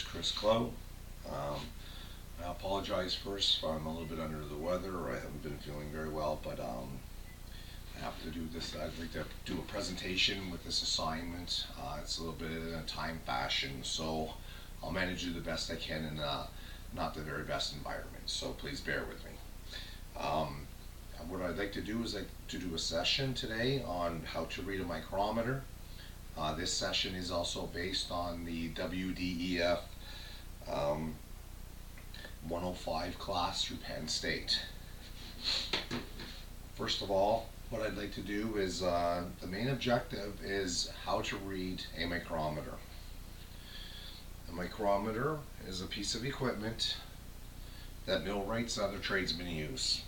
is Chris Clow. Um, I apologize first if I'm a little bit under the weather or I haven't been feeling very well, but I have to do this. I'd like to do a presentation with this assignment. It's a little bit in a time fashion, so I'll manage to do the best I can in not the very best environment, so please bear with me. What I'd like to do is to do a session today on how to read a micrometer. This session is also based on the WDEF 105 class through Penn State. First of all, what I'd like to do is the main objective is how to read a micrometer. A micrometer is a piece of equipment that millwrights and other tradesmen use.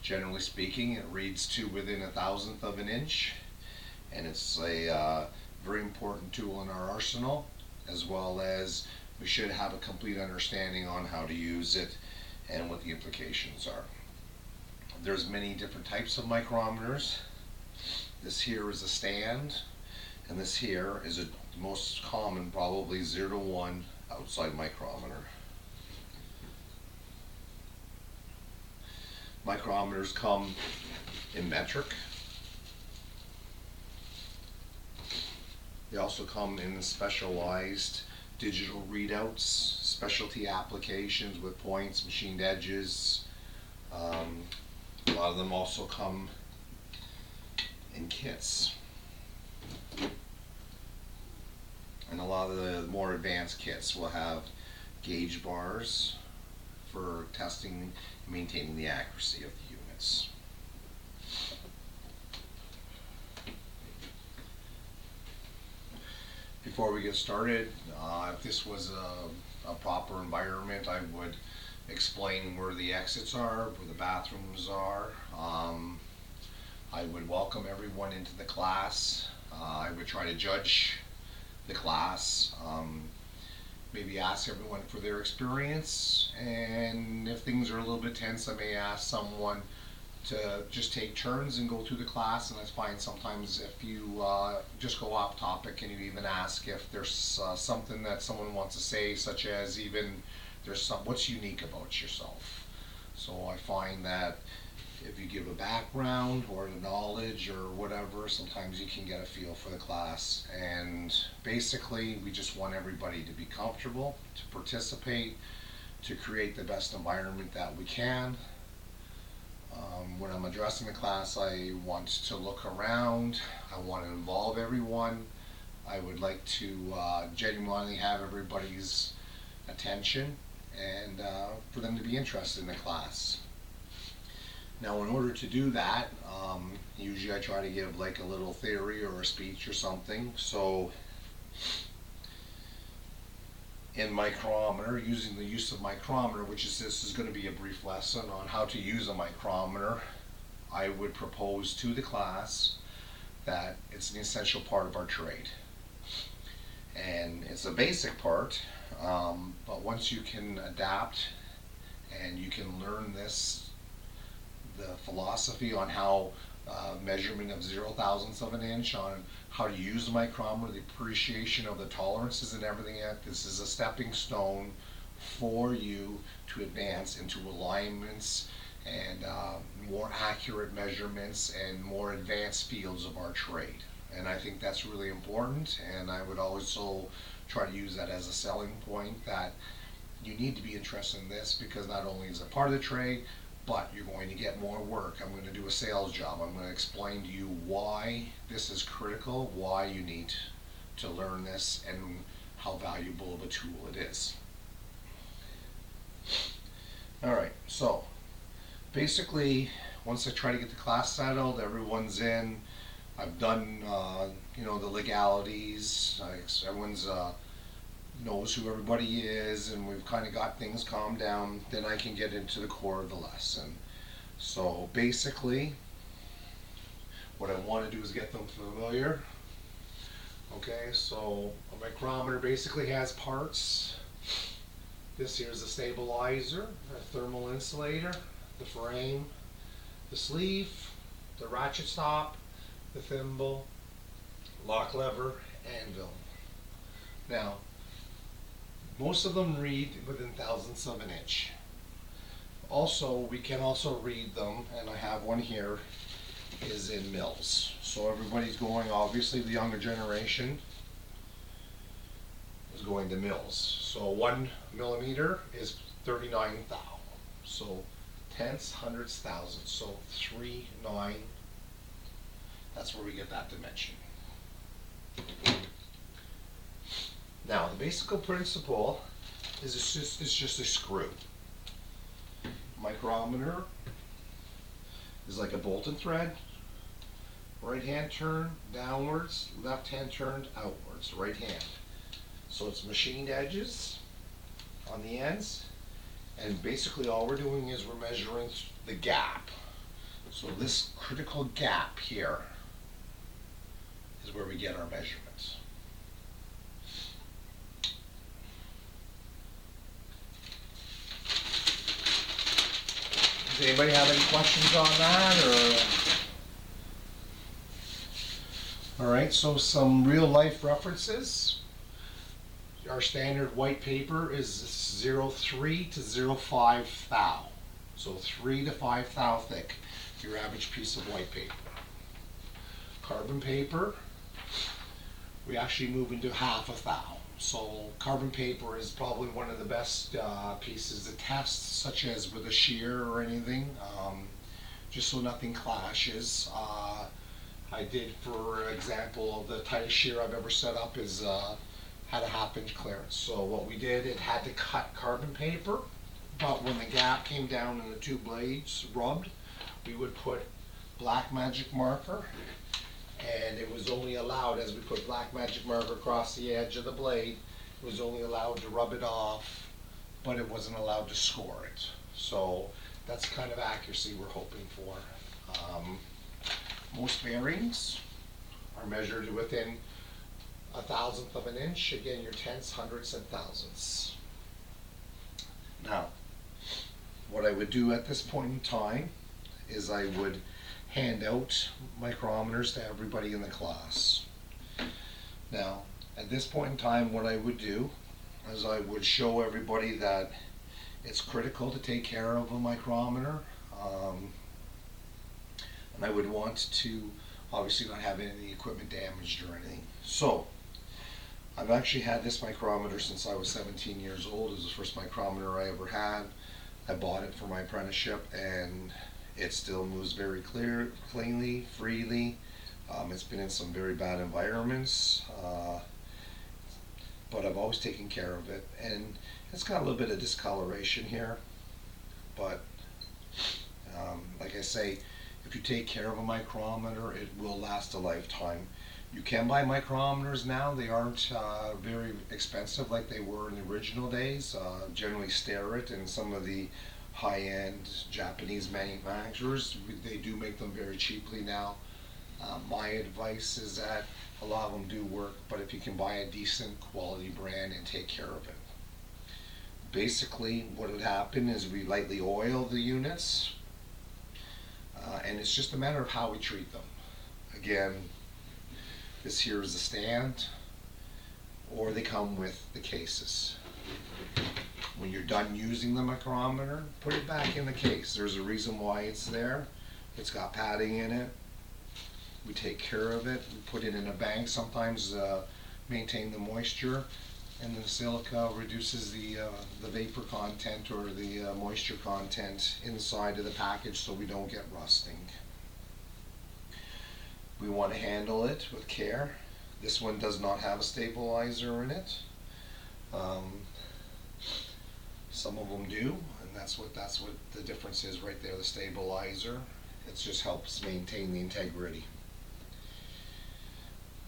Generally speaking, it reads to within 1,000th of an inch, and it's a very important tool in our arsenal, as well as we should have a complete understanding on how to use it and what the implications are. There's many different types of micrometers. This here is a stand, and this here is the most common, probably 0 to 1 outside micrometer. Micrometers come in metric. They also come in specialized digital readouts, specialty applications with points, machined edges. A lot of them also come in kits. And a lot of the more advanced kits will have gauge bars for testing and maintaining the accuracy of the units. Before we get started, if this was a proper environment, I would explain where the exits are, where the bathrooms are. I would welcome everyone into the class. I would try to judge the class, maybe ask everyone for their experience, and if things are a little bit tense, I may ask someone to just take turns and go through the class, and that's fine. Sometimes if you just go off topic and you even ask if there's something that someone wants to say, such as even what's unique about yourself. So I find that if you give a background or the knowledge or whatever, sometimes you can get a feel for the class. And basically, we just want everybody to be comfortable, to participate, to create the best environment that we can. When I'm addressing the class, I want to look around. I want to involve everyone. I would like to genuinely have everybody's attention and for them to be interested in the class. Now, in order to do that, usually I try to give like a little theory or a speech or something. So in micrometer, using the use of micrometer, this is going to be a brief lesson on how to use a micrometer, I would propose to the class that it's an essential part of our trade. And it's a basic part, but once you can adapt and you can learn the philosophy on how measurement of 0,000ths of an inch, on how to use the micrometer, the appreciation of the tolerances and everything. This is a stepping stone for you to advance into alignments and more accurate measurements and more advanced fields of our trade. And I think that's really important, and I would also try to use that as a selling point, that you need to be interested in this, because not only is it part of the trade, but you're going to get more work. I'm going to do a sales job. I'm going to explain to you why this is critical, why you need to learn this, and how valuable of a tool it is. Alright, so basically, once I try to get the class settled, everyone's in, I've done the legalities, everyone's knows who everybody is, and we've kind of got things calmed down, then I can get into the core of the lesson. So basically, what I want to do is get them familiar. Okay, so a micrometer basically has parts. This here is a stabilizer, a thermal insulator, the frame, the sleeve, the ratchet stop, the thimble, lock lever, anvil. Now, Most of them read within thousandths of an inch. Also, we can also read them, and I have one here, is in mils. So everybody's going, obviously the younger generation is going to mils. So 1 millimeter is 39 thou. So tenths, hundredths, thousandths. So 3, 9, that's where we get that dimension. Now the basic principle is it's just a screw. Micrometer is like a bolt and thread. Right hand turn downwards, left hand turned outwards, right hand. So it's machined edges on the ends, and basically all we're doing is we're measuring the gap. So this critical gap here is where we get our measurements. Does anybody have any questions on that? All right, so some real life references. Our standard white paper is 0.3 to 0.5 thou. So 3 to 5 thou thick, your average piece of white paper. Carbon paper, we actually move into half a thou. So carbon paper is probably one of the best pieces to test, such as with a shear or anything, just so nothing clashes. I did, for example, the tightest shear I've ever set up is had a 1/2 inch clearance. So what we did, it had to cut carbon paper, but when the gap came down and the two blades rubbed, we would put black magic marker, and it was only allowed, as we put black magic marker across the edge of the blade, it was only allowed to rub it off, but it wasn't allowed to score it. So that's the kind of accuracy we're hoping for. Most bearings are measured within 1/1000th of an inch. Again, your tenths, hundredths, and thousandths. Now, what I would do at this point in time is I would hand out micrometers to everybody in the class. Now, at this point in time, what I would do is I would show everybody that it's critical to take care of a micrometer, and I would want to obviously not have any equipment damaged or anything. So, I've actually had this micrometer since I was 17 years old. It was the first micrometer I ever had. I bought it for my apprenticeship, and it still moves very cleanly, freely. It's been in some very bad environments, but I've always taken care of it. And it's got a little bit of discoloration here, but like I say, if you take care of a micrometer, it will last a lifetime. You can buy micrometers now. They aren't very expensive like they were in the original days. Generally Starrett and some of the high-end Japanese manufacturers, they do make them very cheaply now. My advice is that a lot of them do work, but if you can buy a decent quality brand and take care of it. Basically what would happen is we lightly oil the units, and it's just a matter of how we treat them. Again, this here is the stand, or they come with the cases. When you're done using the micrometer, put it back in the case. There's a reason why it's there. It's got padding in it. We take care of it. We put it in a bank, sometimes maintain the moisture, and the silica reduces the vapor content or the moisture content inside of the package so we don't get rusting. We want to handle it with care. This one does not have a stabilizer in it. Some of them do, and that's what the difference is right there, the stabilizer. It just helps maintain the integrity.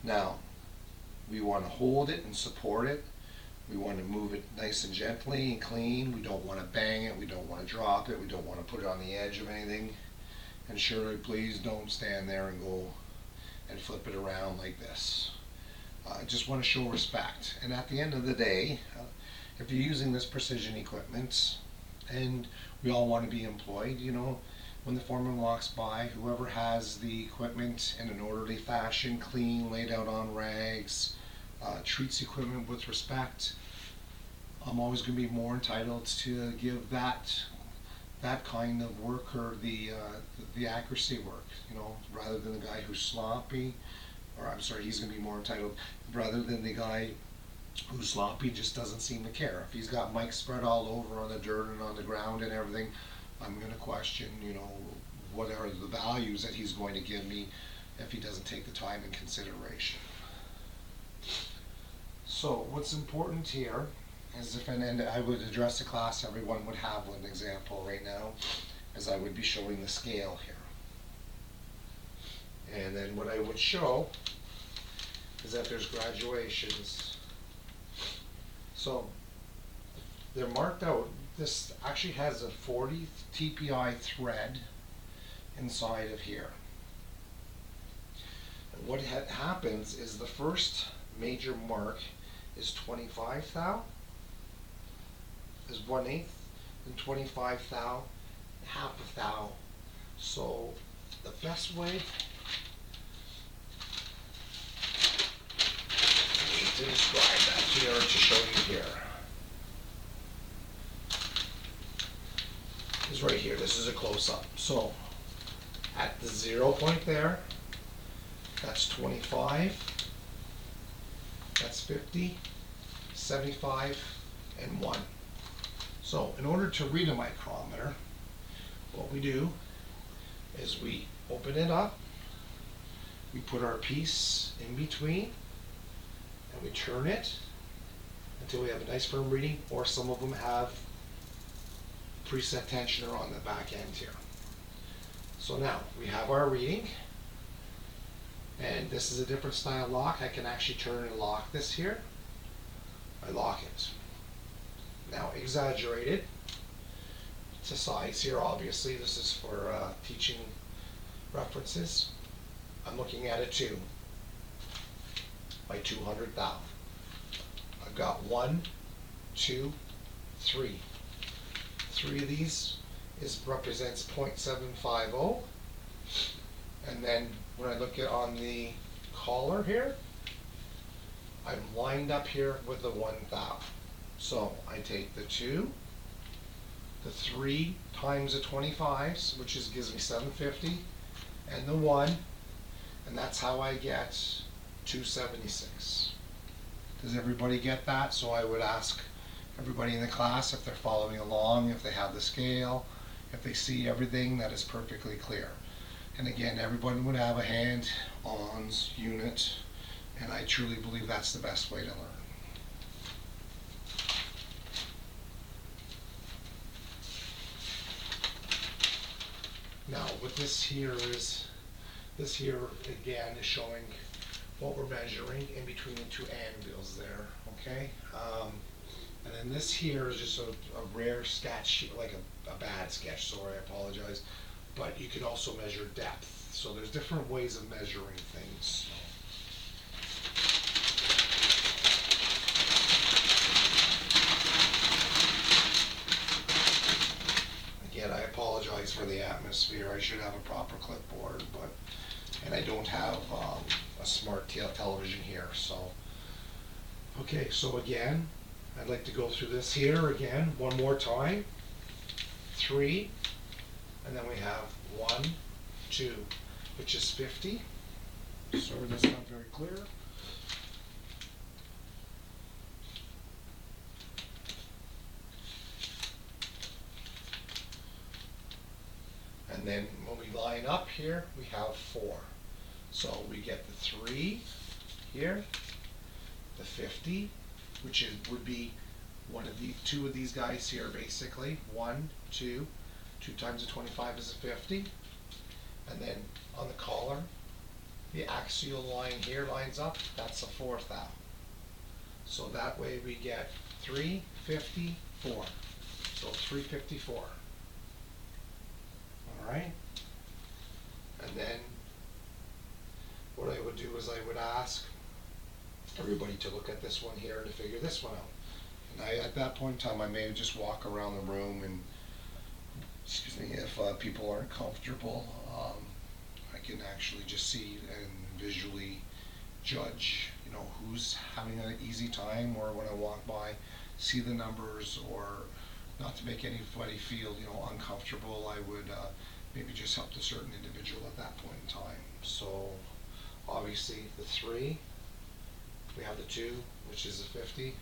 Now, we want to hold it and support it. We want to move it nice and gently and clean. We don't want to bang it. We don't want to drop it. We don't want to put it on the edge of anything. And surely, please don't stand there and go and flip it around like this. I just want to show respect. And at the end of the day, if you're using this precision equipment, and we all want to be employed, you know, when the foreman walks by, whoever has the equipment in an orderly fashion, clean, laid out on rags, treats equipment with respect, I'm always going to be more entitled to give that kind of work, or the accuracy work, rather than the guy who's sloppy, or I'm sorry, he's going to be more entitled rather than the guy who's sloppy, just doesn't seem to care. If he's got mics spread all over on the dirt and on the ground and everything, I'm going to question, what are the values that he's going to give me if he doesn't take the time in consideration. So what's important here is, and I would address the class, everyone would have one example right now, as I would be showing the scale here. And then what I would show is that there's graduations. So they're marked out. This actually has a 40 TPI thread inside of here. And what happens is the first major mark is 25 thou, is 1/8, and 25 thou, half a thou. So the best way to describe that here, to show you here, is right here. This is a close-up. So at the 0 point there, that's 25, that's 50, 75, and 1. So in order to read a micrometer, what we do is we open it up, we put our piece in between, and we turn it until we have a nice firm reading, or some of them have preset tensioner on the back end here. So now we have our reading, and this is a different style lock. I can actually turn and lock this here. I lock it. Now exaggerated to size here, obviously this is for teaching references. I'm looking at a 2 by 200 thou. I've got 1, 2, 3. 3 of these represents 0.750, and then when I look at on the collar here, I'm lined up here with the 1 thou. So I take the 2, the 3 times the 25s, which gives me 750, and the 1, and that's how I get 276. Does everybody get that? So I would ask everybody in the class if they're following along, if they have the scale, if they see everything, that is perfectly clear. And again, everyone would have a hand-ons unit, and I truly believe that's the best way to learn. Now what this here again is showing what we're measuring in between the two anvils there, okay? And then this here is just a rare sketch, like a bad sketch, sorry, I apologize. But you can also measure depth. So there's different ways of measuring things. Again, I apologize for the atmosphere. I should have a proper clipboard, and I don't have a smart television here. So, okay, so again, I'd like to go through this here again one more time. 3, and then we have 1, 2, which is 50. Sorry, that's not very clear. And then when we line up here, we have 4. So we get the 3 here, the 50, which would be two of these guys here, basically. 1, 2. 2 times the 25 is a 50. And then on the collar, the axial line here lines up. That's a 4 thou. So that way we get 354. So 354. All right. And then what I would do is I would ask everybody to look at this one here and to figure this one out. And at that point in time, I may just walk around the room and, excuse me, if people aren't comfortable, I can actually just see and visually judge, who's having an easy time, or when I walk by, see the numbers, or not to make anybody feel, uncomfortable, I would maybe just help the certain individual at that point in time. So obviously the 3, we have the 2, which is a 50,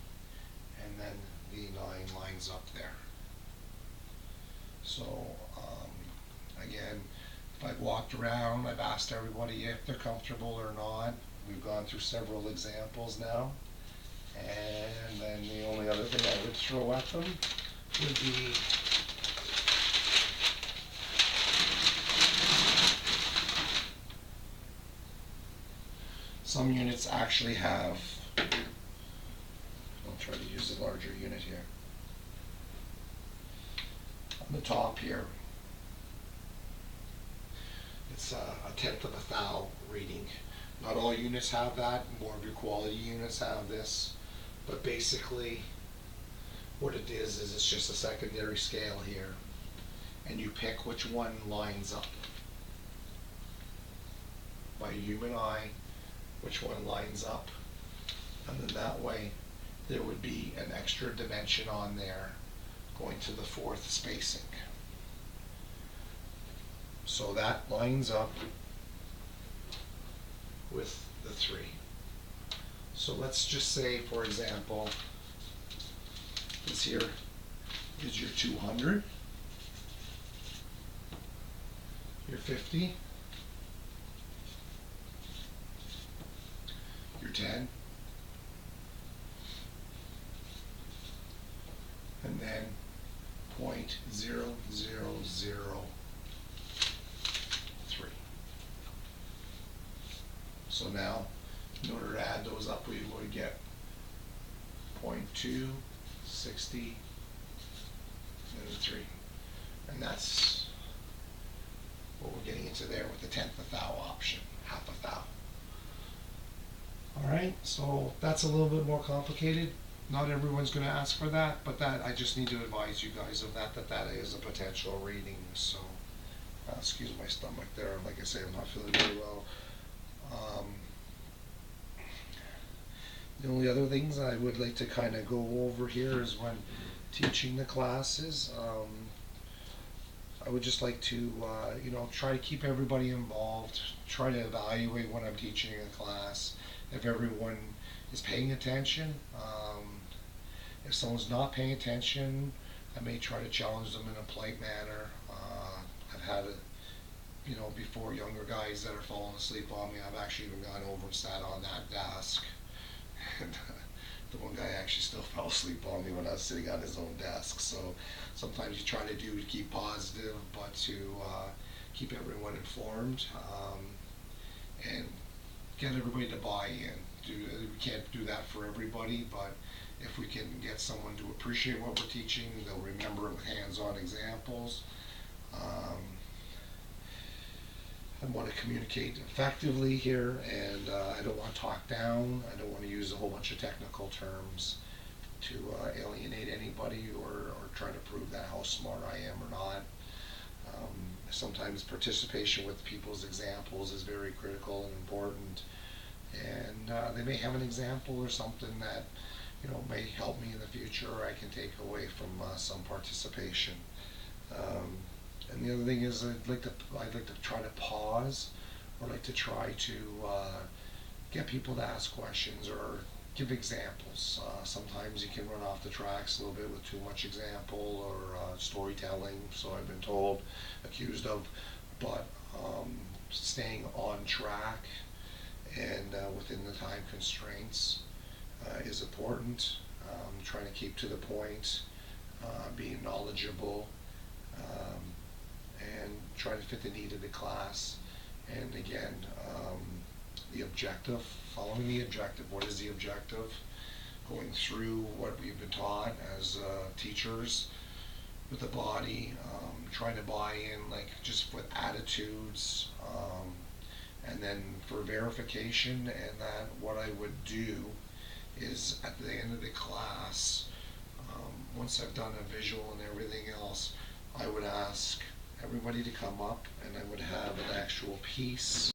and then the 9 lines up there. So again, if I've walked around, I've asked everybody if they're comfortable or not. We've gone through several examples now. And then the only other thing I would throw at them would be some units actually have, I'll try to use a larger unit here. On the top here, it's a tenth of a thou reading. Not all units have that. More of your quality units have this. But basically, what it is it's just a secondary scale here. And you pick which one lines up by human eye, which one lines up. And then that way, there would be an extra dimension on there going to the 4th spacing. So that lines up with the 3. So let's just say, for example, this here is your 200, your 50, your 10, and then 0.0003. So now, in order to add those up, we would get 0.2, 60, and 3. And that's what we're getting into there with the tenth of thou option, half a thou. Alright, so that's a little bit more complicated. Not everyone's going to ask for that, but that I just need to advise you guys of that is a potential reading. So, excuse my stomach there. Like I say, I'm not feeling very well. The only other things I would like to kind of go over here is when teaching the classes. I would just like to, try to keep everybody involved, try to evaluate when I'm teaching a class, if everyone is paying attention. If someone's not paying attention, I may try to challenge them in a polite manner. I've had it, before, younger guys that are falling asleep on me. I've actually even gone over and sat on that desk. And the one guy actually still fell asleep on me when I was sitting on his own desk. So sometimes you try to keep positive, but to keep everyone informed and get everybody to buy in. We can't do that for everybody, but if we can get someone to appreciate what we're teaching, they'll remember it with hands-on examples. I want to communicate effectively here, and I don't want to talk down. I don't want to use a whole bunch of technical terms to alienate anybody or try to prove that how smart I am or not. Sometimes participation with people's examples is very critical and important, and they may have an example or something that may help me in the future, or I can take away from some participation. And the other thing is I'd like to try to pause, or like to try to get people to ask questions or give examples. Sometimes you can run off the tracks a little bit with too much example or storytelling, so I've been told, accused of, but staying on track and within the time constraints is important. Trying to keep to the point, being knowledgeable, and trying to fit the need of the class. And again, the objective, following the objective. What is the objective? Going through what we've been taught as teachers with the body, trying to buy in, like just with attitudes, and then for verification. And that what I would do is at the end of the class, once I've done a visual and everything else, I would ask everybody to come up, and I would have an actual piece